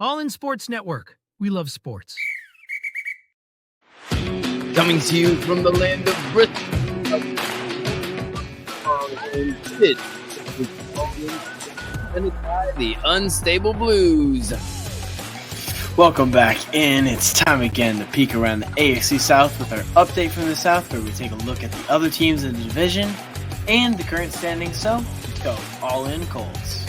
All in Sports Network. We love sports. Coming to you from the land of Bristol. The Unstable Blues. Welcome back in. It's time again to peek around the AFC South with our update from the South, where we take a look at the other teams in the division and the current standings. So, let's go. All in Colts.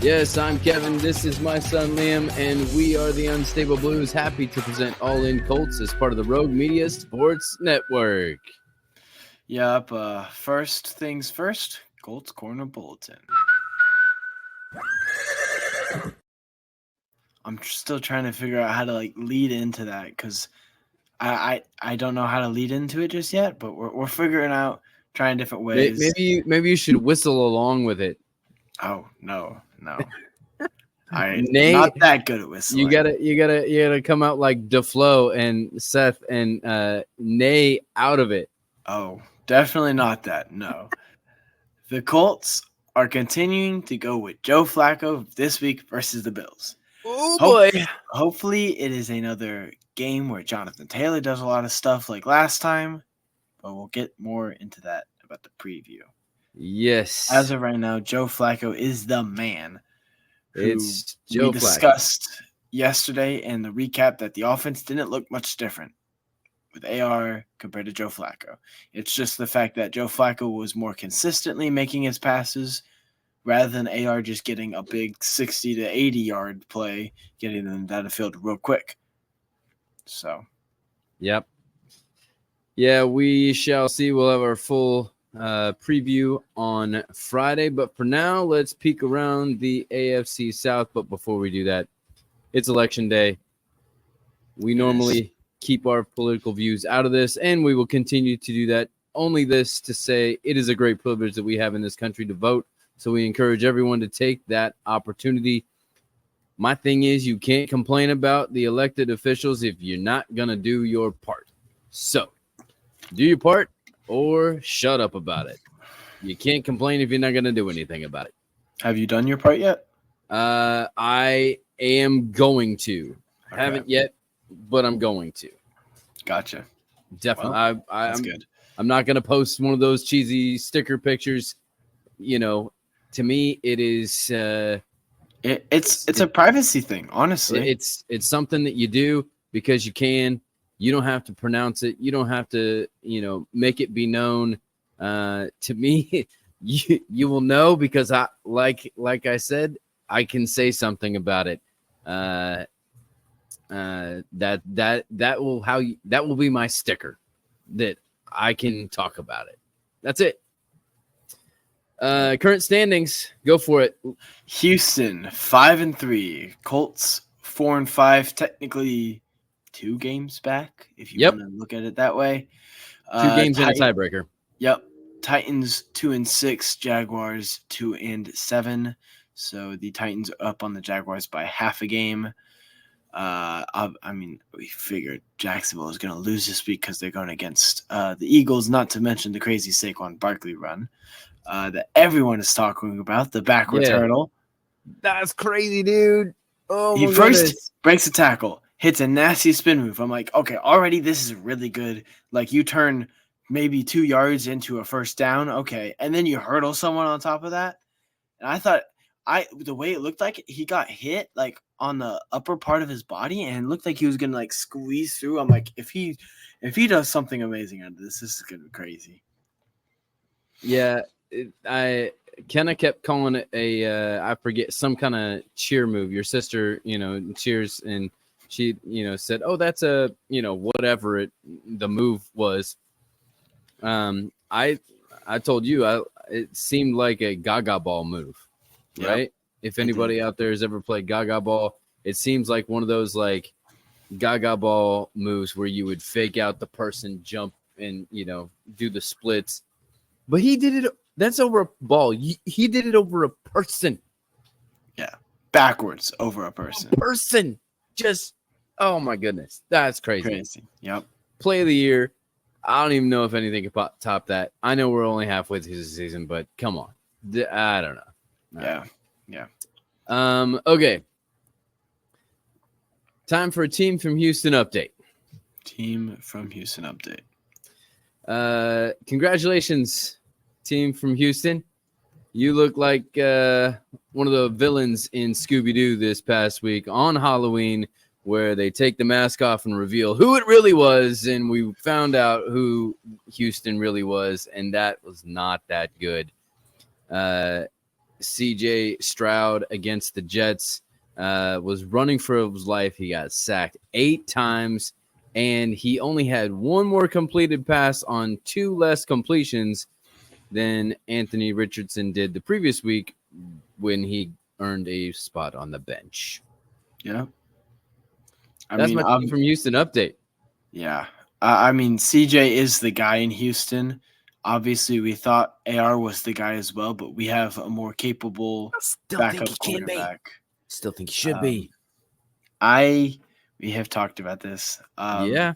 Yes, I'm Kevin. This is my son Liam, and we are the Unstable Blues. Happy to present All In Colts as part of the Rogue Media Sports Network. Yup. First things first, Colts Corner Bulletin. I'm still trying to figure out how to lead into that because I don't know how to lead into it just yet, but we're figuring out, trying different ways. Maybe you should whistle along with it. Oh no. I'm not that good at whistling. You gotta come out like DeFlo and Seth and Nay out of it. Oh, definitely not that. No. The Colts are continuing to go with Joe Flacco this week versus the Bills. Oh boy. Hopefully it is another game where Jonathan Taylor does a lot of stuff like last time, but we'll get more into that about the preview. Yes. As of right now, Joe Flacco is the man. It's Joe we discussed yesterday in the recap that the offense didn't look much different with AR compared to Joe Flacco. It's just the fact that Joe Flacco was more consistently making his passes rather than AR just getting a big 60 to 80 yard play, getting them down the field real quick. So, yep. Yeah, we shall see. We'll have our full preview on Friday, but for now, let's peek around the AFC South. But before we do that, it's election day. We normally keep our political views out of this, and we will continue to do that. Only this to say it is a great privilege that we have in this country to vote, so we encourage everyone to take that opportunity. My thing is, you can't complain about the elected officials if you're not going to do your part. So, do your part or shut up about it. You can't complain if you're not going to do anything about it. Have you done your part yet? I am going to. Okay. Haven't yet, but I'm going to. Gotcha. Definitely. Well, that's good. I'm not going to post one of those cheesy sticker pictures. You know, to me, it is. It's a privacy thing, honestly. It's something that you do because you can. You don't have to pronounce it. You don't have to, make it be known. To me, you will know because I like I said, I can say something about it. That will be my sticker that I can talk about it. That's it. Current standings, go for it. Houston 5-3, Colts 4-5. Technically, 2 games back, if you want to look at it that way. 2 games and a tiebreaker. Yep. Titans 2-6, Jaguars 2-7. So the Titans are up on the Jaguars by half a game. We figured Jacksonville is going to lose this week because they're going against the Eagles, not to mention the crazy Saquon Barkley run that everyone is talking about, the backward hurdle. That's crazy, dude. Oh, he first breaks a tackle, hits a nasty spin move. I'm like, okay, already this is really good. Like, you turn maybe 2 yards into a first down. Okay. And then you hurdle someone on top of that. And I thought the way it looked like he got hit like on the upper part of his body and it looked like he was going to like squeeze through. I'm like, if he does something amazing out of this is going to be crazy. Yeah. Kenna kept calling it I forget, some kind of cheer move. Your sister, cheers, and she, said, "Oh, that's a, whatever the move was." I told you, it seemed like a Gaga ball move, right? Yep. If anybody out there has ever played Gaga ball, it seems like one of those like Gaga ball moves where you would fake out the person, jump, and do the splits. But he did it. That's over a ball. He did it over a person. Yeah, backwards over a person. Just, oh my goodness, that's crazy. Yep. Play of the year. I don't even know if anything can top that. I know we're only halfway through the season, but come on. I don't know. Yeah. Okay. Time for a team from Houston update. Team from Houston update. Congratulations, team from Houston. You look like one of the villains in Scooby-Doo this past week on Halloween, where they take the mask off and reveal who it really was, and we found out who Houston really was, and that was not that good. CJ Stroud against the Jets was running for his life. He got sacked 8 times, and he only had one more completed pass on 2 less completions than Anthony Richardson did the previous week when he earned a spot on the bench. Yeah. That's my team from Houston update. Yeah. I mean, CJ is the guy in Houston. Obviously, we thought AR was the guy as well, but we have a more capable backup quarterback. Still think he should be. We have talked about this. Yeah.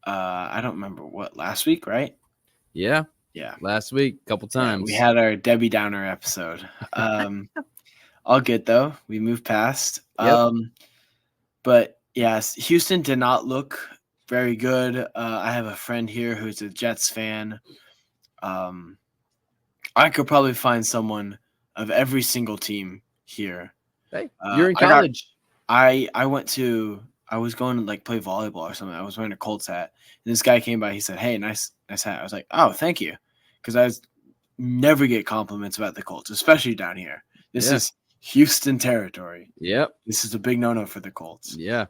I don't remember last week, right? Yeah. Yeah. Last week, a couple times. Yeah, we had our Debbie Downer episode. All good though. We moved past. Yep. But yes, Houston did not look very good. I have a friend here who's a Jets fan. I could probably find someone of every single team here. Hey, you're in college. I was going to like play volleyball or something. I was wearing a Colts hat, and this guy came by. He said, "Hey, nice hat." I was like, "Oh, thank you," because I never get compliments about the Colts, especially down here. This is Houston territory. Yep. This is a big no-no for the Colts. Yeah.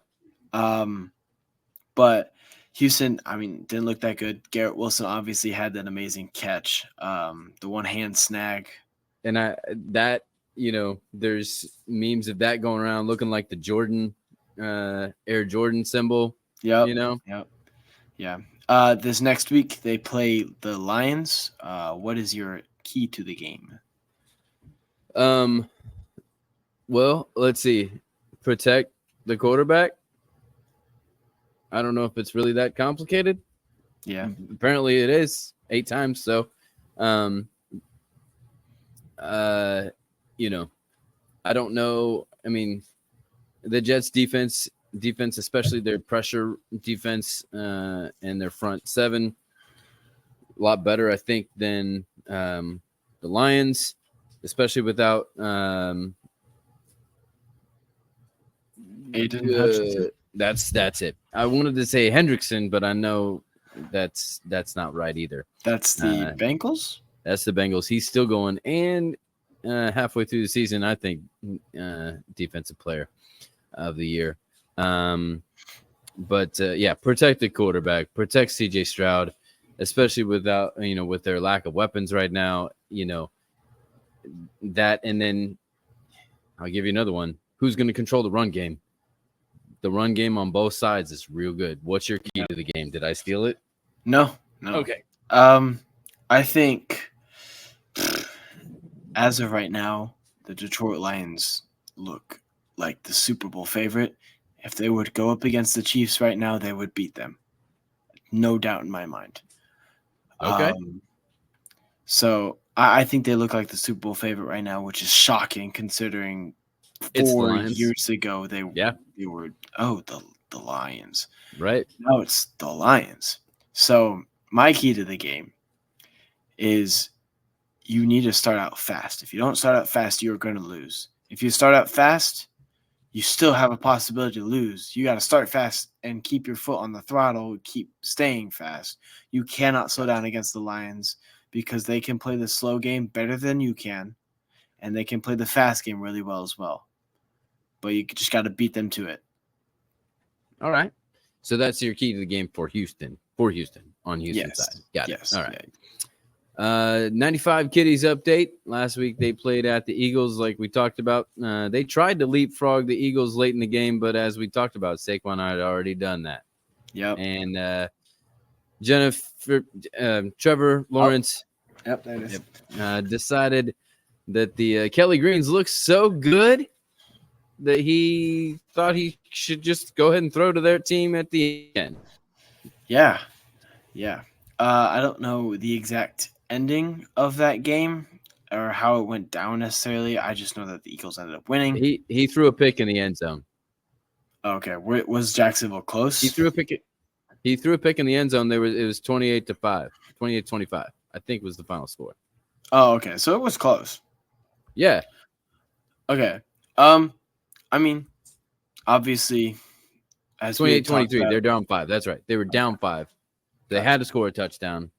But Houston, I mean, didn't look that good. Garrett Wilson obviously had that amazing catch, the one-hand snag. And there's memes of that going around looking like the Jordan, Air Jordan symbol. Yep. Yep. Yeah. This next week they play the Lions. What is your key to the game? Well, let's see. Protect the quarterback. I don't know if it's really that complicated. Yeah. Apparently it is 8 times. So, I don't know. I mean, the Jets defense, especially their pressure defense, and their front 7, a lot better, I think, than the Lions, especially without Aiden Hutchinson. That's it. I wanted to say Hendrickson, but I know that's not right either. That's the Bengals? That's the Bengals. He's still going, and halfway through the season, I think defensive player of the year. But protect the quarterback, protect CJ Stroud, especially with their lack of weapons right now. That, and then I'll give you another one. Who's going to control the run game? The run game on both sides is real good. What's your key to the game? Did I steal it? No. Okay. I think as of right now, the Detroit Lions look like the Super Bowl favorite. If they would go up against the Chiefs right now, they would beat them. No doubt in my mind. Okay. So I think they look like the Super Bowl favorite right now, which is shocking considering 4 years ago they were the Lions. Right. Now it's the Lions. So my key to the game is you need to start out fast. If you don't start out fast, you're going to lose. If you start out fast, you still have a possibility to lose. You got to start fast and keep your foot on the throttle, keep staying fast. You cannot slow down against the Lions because they can play the slow game better than you can, and they can play the fast game really well as well. But you just got to beat them to it. All right. So that's your key to the game for Houston. On Houston's side. Got it. All right. 95 Kitties update. Last week they played at the Eagles, like we talked about. They tried to leapfrog the Eagles late in the game, but as we talked about, Saquon had already done that. Yep. And Trevor Lawrence. Yep, that is. Decided that the Kelly Greens looked so good that he thought he should just go ahead and throw to their team at the end. Yeah. I don't know the exact ending of that game or how it went down necessarily. I just know that the Eagles ended up winning. He threw a pick in the end zone. Okay, was Jacksonville close? He threw a pick. He threw a pick in the end zone. It was 28-5, 28-25. I think was the final score. Oh, okay, so it was close. Yeah. Okay. I mean, obviously, as we had talked 28-23. about, They're down 5. That's right. They were down 5. They had to score a touchdown.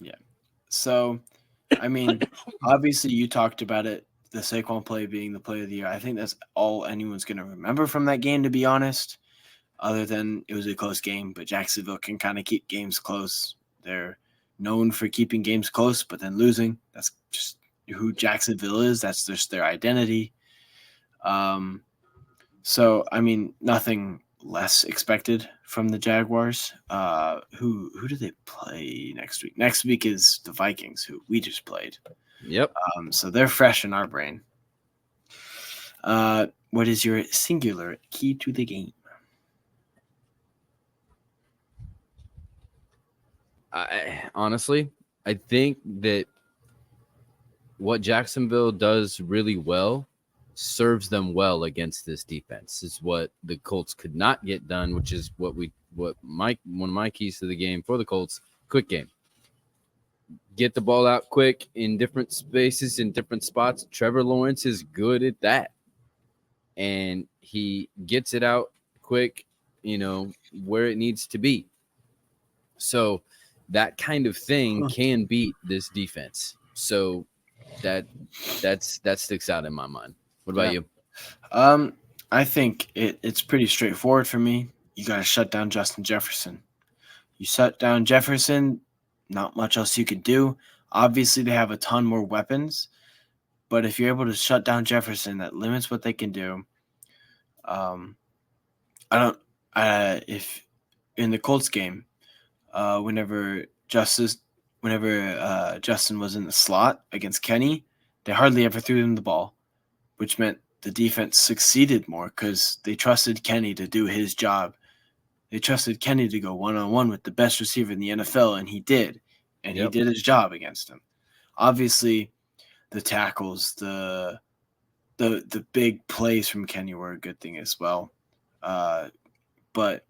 Yeah. So, I mean, obviously, you talked about it. The Saquon play being the play of the year. I think that's all anyone's going to remember from that game, to be honest, other than it was a close game. But Jacksonville can kind of keep games close. They're known for keeping games close, but then losing. That's just who Jacksonville is. That's just their identity. So, I mean, nothing less expected from the Jaguars. Who do they play next week? Next week is the Vikings, who we just played. Yep. So they're fresh in our brain. What is your singular key to the game? Honestly, I think that what Jacksonville does really well serves them well against this defense. Is what the Colts could not get done, which is one of my keys to the game for the Colts: quick game. Get the ball out quick in different spaces, in different spots. Trevor Lawrence is good at that. And he gets it out quick, where it needs to be. So that kind of thing can beat this defense. So that sticks out in my mind. What about you? I think it's pretty straightforward for me. You got to shut down Justin Jefferson. You shut down Jefferson, not much else you can do. Obviously, they have a ton more weapons, but if you're able to shut down Jefferson, that limits what they can do. If in the Colts game, whenever Justin was in the slot against Kenny, they hardly ever threw him the ball, which meant the defense succeeded more because they trusted Kenny to do his job. They trusted Kenny to go one-on-one with the best receiver in the NFL, and he did. And he did his job against him. Obviously, the tackles, the big plays from Kenny were a good thing as well. But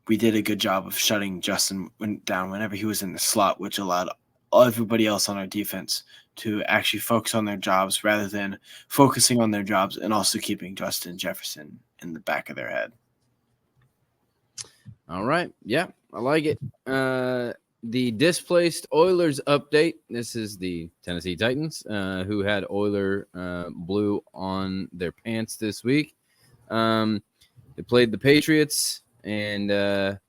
we did a good job of shutting Justin down whenever he was in the slot, which allowed everybody else on our defense to actually focus on their jobs rather than focusing on their jobs and also keeping Justin Jefferson in the back of their head. All right. Yeah, I like it. The displaced Oilers update. This is the Tennessee Titans, who had Oiler blue on their pants this week. They played the Patriots and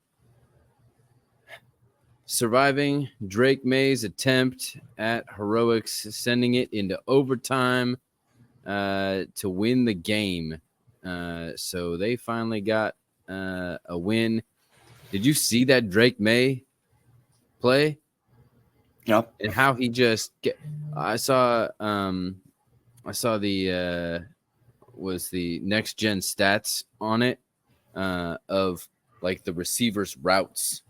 surviving Drake May's attempt at heroics, sending it into overtime to win the game. So they finally got a win. Did you see that Drake May play? Yep. And how he just I saw the was the next gen stats on it of like the receivers' routes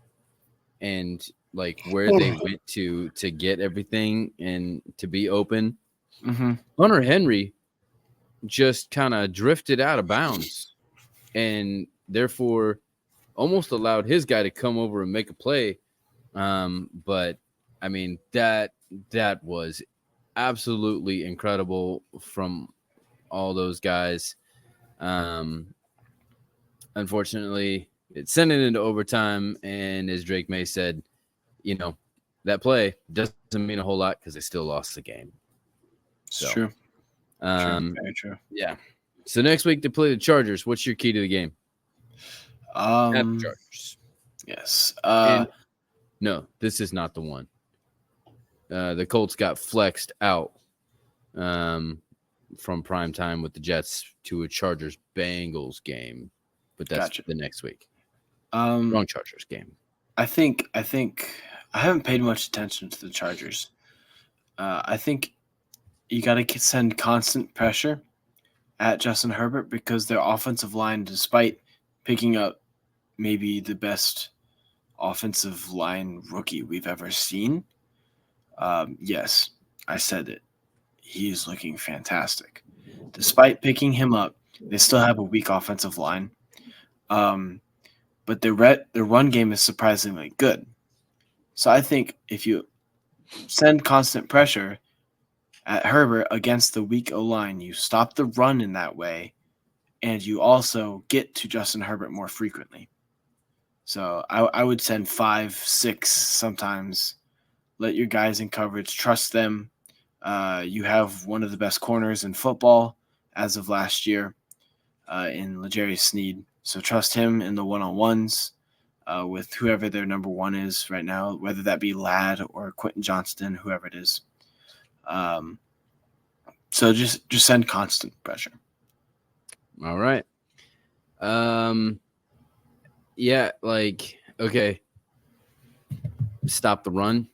and like where they went to get everything and to be open. Mm-hmm. Hunter Henry just kind of drifted out of bounds and therefore almost allowed his guy to come over and make a play. But I mean, that was absolutely incredible from all those guys. Unfortunately, it sent it into overtime, and as Drake May said, that play doesn't mean a whole lot because they still lost the game. So, it's true. Very true. Yeah. So next week they play the Chargers. What's your key to the game? At the Chargers. Yes. No, this is not the one. The Colts got flexed out from prime time with the Jets to a Chargers-Bengals game, but that's the next week. Wrong Chargers game. I think I haven't paid much attention to the Chargers. I think you got to send constant pressure at Justin Herbert because their offensive line, despite picking up maybe the best offensive line rookie we've ever seen. Yes, I said it. He is looking fantastic. Despite picking him up, they still have a weak offensive line. But the run game is surprisingly good. So I think if you send constant pressure at Herbert against the weak O-line, you stop the run in that way, and you also get to Justin Herbert more frequently. So I would send 5, 6 sometimes. Let your guys in coverage, trust them. You have one of the best corners in football as of last year in L'Jarius Sneed. So trust him in the one-on-ones with whoever their number one is right now, whether that be Ladd or Quentin Johnston, whoever it is. So just send constant pressure. All right. Yeah, like, okay. Stop the run.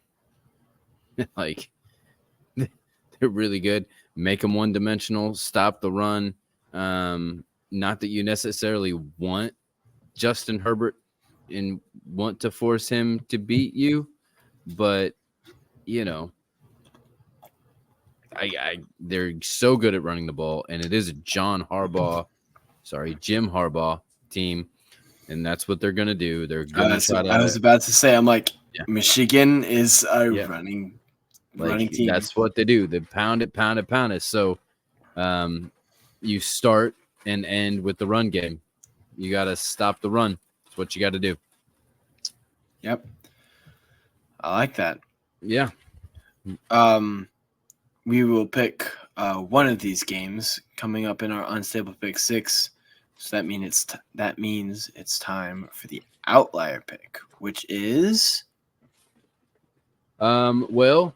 Like, they're really good. Make them one-dimensional. Stop the run. Not that you necessarily want Justin Herbert and want to force him to beat you, but, you know, they're so good at running the ball, and it is a Jim Harbaugh team, and that's what they're going to do. They're going to try to. I was about to say, I'm like, Yeah. Michigan is a Yeah. running Like, team. that's what they do. They pound it. So you start and end with the run game. You got to stop the run. That's what you got to do. Yep. I like that. Yeah. We will pick one of these games coming up in our Unstable Pick 6. So that means it's time for the outlier pick, which is well,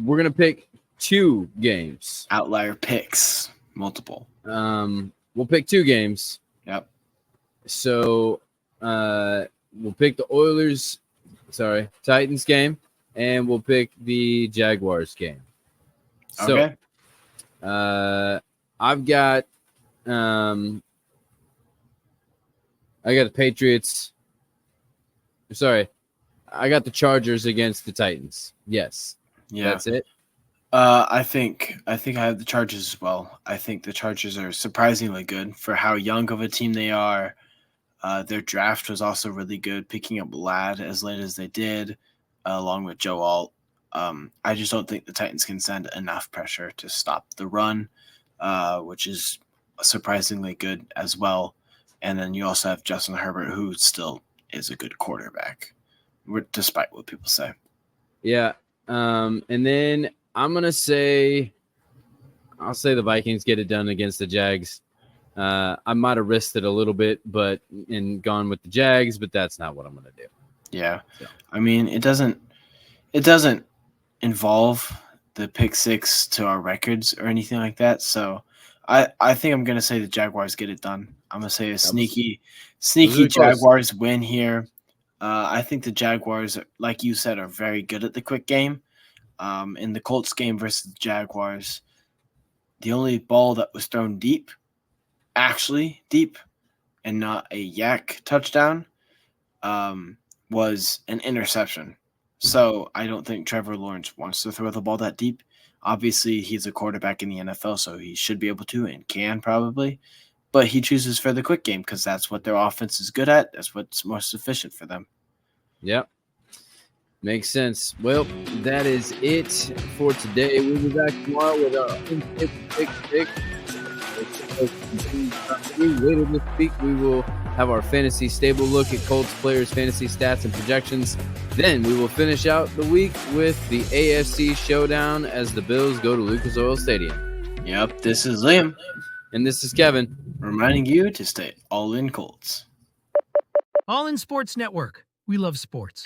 we're going to pick 2 games. outlier picks, multiple. We'll pick 2 games. Yep. So we'll pick the Titans game, and we'll pick the Jaguars game. So Okay. I've got the Patriots. Sorry, I got the Chargers against the Titans. Yes. Yeah. That's it. I think I have the Chargers as well. I think the Chargers are surprisingly good for how young of a team they are. Their draft was also really good, picking up Ladd as late as they did, along with Joe Alt. I just don't think the Titans can send enough pressure to stop the run, which is surprisingly good as well. And then you also have Justin Herbert, who still is a good quarterback, despite what people say. Yeah. And then I'll say the Vikings get it done against the Jags. I might have risked it a little bit, and gone with the Jags, but that's not what I'm going to do. Yeah. So. I mean, it doesn't involve the pick 6 to our records or anything like that. So I think I'm going to say the Jaguars get it done. I'm going to say a sneaky Jaguars win here. I think the Jaguars, like you said, are very good at the quick game. In the Colts game versus the Jaguars, the only ball that was thrown deep, and not a yak touchdown, was an interception. So I don't think Trevor Lawrence wants to throw the ball that deep. Obviously, he's a quarterback in the NFL, so he should be able to and can probably. But he chooses for the quick game because that's what their offense is good at. That's what's most efficient for them. Yep. Makes sense. Well, that is it for today. We'll be back tomorrow with our pick. Later this week, we will have our fantasy stable look at Colts players' fantasy stats and projections. Then we will finish out the week with the AFC showdown as the Bills go to Lucas Oil Stadium. Yep, this is Liam. And this is Kevin. Reminding you to stay all in Colts. All in Sports Network. We love sports.